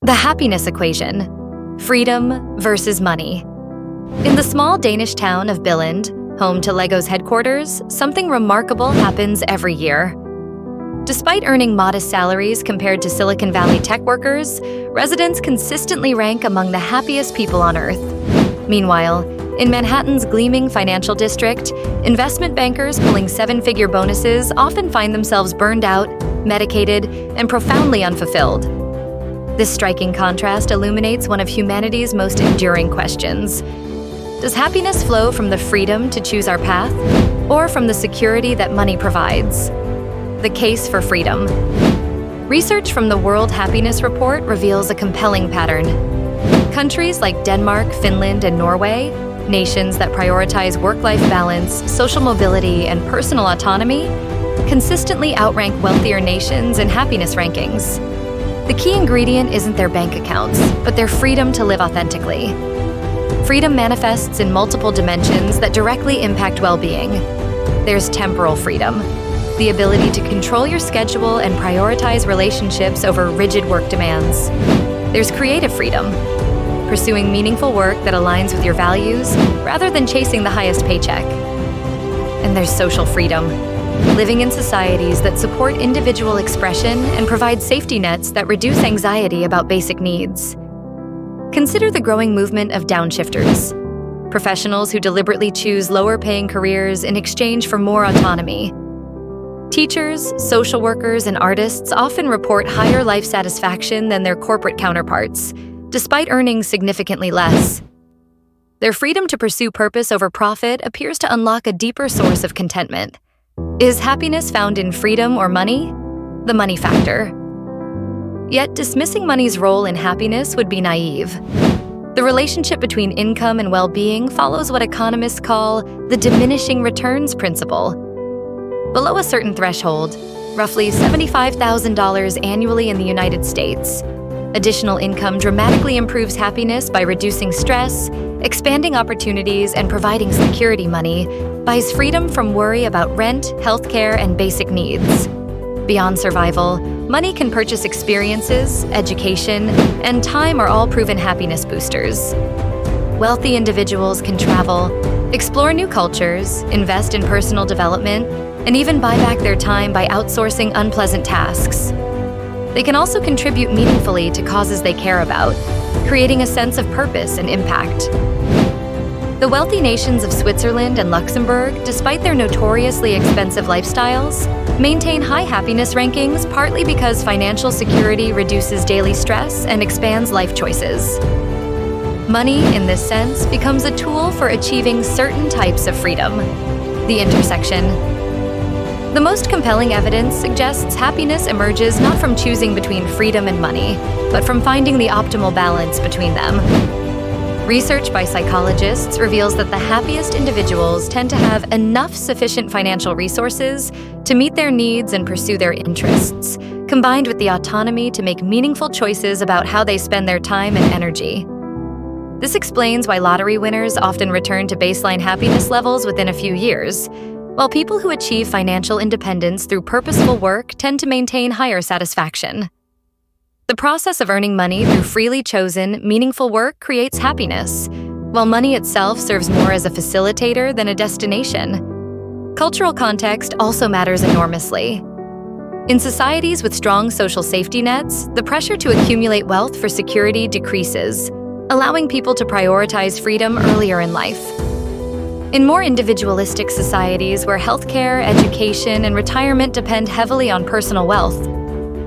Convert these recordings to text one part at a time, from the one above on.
The happiness equation: freedom versus money. In the small Danish town of Billund, home to Lego's headquarters, something remarkable happens every year. Despite earning modest salaries compared to Silicon Valley tech workers, residents consistently rank among the happiest people on Earth. Meanwhile, in Manhattan's gleaming financial district, investment bankers pulling seven-figure bonuses often find themselves burned out, medicated, and profoundly unfulfilled. This striking contrast illuminates one of humanity's most enduring questions. Does happiness flow from the freedom to choose our path, or from the security that money provides? The case for freedom. Research from the World Happiness Report reveals a compelling pattern. Countries like Denmark, Finland, and Norway, nations that prioritize work-life balance, social mobility, and personal autonomy, consistently outrank wealthier nations in happiness rankings. The key ingredient isn't their bank accounts, but their freedom to live authentically. Freedom manifests in multiple dimensions that directly impact well-being. There's temporal freedom, the ability to control your schedule and prioritize relationships over rigid work demands. There's creative freedom, pursuing meaningful work that aligns with your values rather than chasing the highest paycheck. And there's social freedom, living in societies that support individual expression and provide safety nets that reduce anxiety about basic needs. Consider the growing movement of downshifters, professionals who deliberately choose lower-paying careers in exchange for more autonomy. Teachers, social workers, and artists often report higher life satisfaction than their corporate counterparts, despite earning significantly less. Their freedom to pursue purpose over profit appears to unlock a deeper source of contentment. Is happiness found in freedom or money? The money factor. Yet dismissing money's role in happiness would be naive. The relationship between income and well-being follows what economists call the diminishing returns principle. Below a certain threshold, roughly $75,000 annually in the United States, additional income dramatically improves happiness by reducing stress, expanding opportunities, and providing security money, buys freedom from worry about rent, healthcare, and basic needs. Beyond survival, money can purchase experiences, education, and time are all proven happiness boosters. Wealthy individuals can travel, explore new cultures, invest in personal development, and even buy back their time by outsourcing unpleasant tasks. They can also contribute meaningfully to causes they care about, creating a sense of purpose and impact. The wealthy nations of Switzerland and Luxembourg, despite their notoriously expensive lifestyles, maintain high happiness rankings partly because financial security reduces daily stress and expands life choices. Money, in this sense, becomes a tool for achieving certain types of freedom. The intersection. The most compelling evidence suggests happiness emerges not from choosing between freedom and money, but from finding the optimal balance between them. Research by psychologists reveals that the happiest individuals tend to have enough sufficient financial resources to meet their needs and pursue their interests, combined with the autonomy to make meaningful choices about how they spend their time and energy. This explains why lottery winners often return to baseline happiness levels within a few years, while people who achieve financial independence through purposeful work tend to maintain higher satisfaction. The process of earning money through freely chosen, meaningful work creates happiness, while money itself serves more as a facilitator than a destination. Cultural context also matters enormously. In societies with strong social safety nets, the pressure to accumulate wealth for security decreases, allowing people to prioritize freedom earlier in life. In more individualistic societies where healthcare, education, and retirement depend heavily on personal wealth,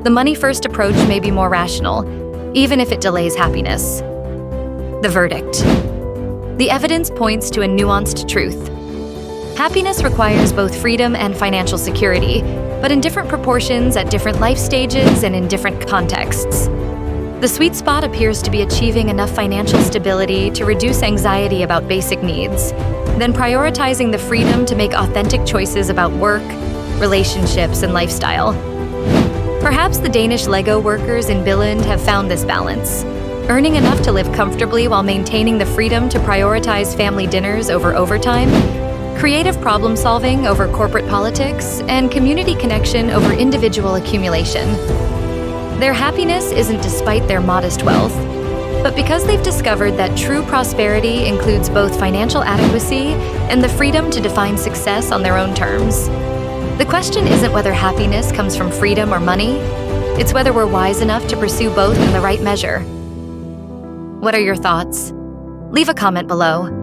the money-first approach may be more rational, even if it delays happiness. The verdict. The evidence points to a nuanced truth. Happiness requires both freedom and financial security, but in different proportions at different life stages and in different contexts. The sweet spot appears to be achieving enough financial stability to reduce anxiety about basic needs, then prioritizing the freedom to make authentic choices about work, relationships, and lifestyle. Perhaps the Danish Lego workers in Billund have found this balance, earning enough to live comfortably while maintaining the freedom to prioritize family dinners over overtime, creative problem solving over corporate politics, and community connection over individual accumulation. Their happiness isn't despite their modest wealth, but because they've discovered that true prosperity includes both financial adequacy and the freedom to define success on their own terms. The question isn't whether happiness comes from freedom or money, it's whether we're wise enough to pursue both in the right measure. What are your thoughts? Leave a comment below.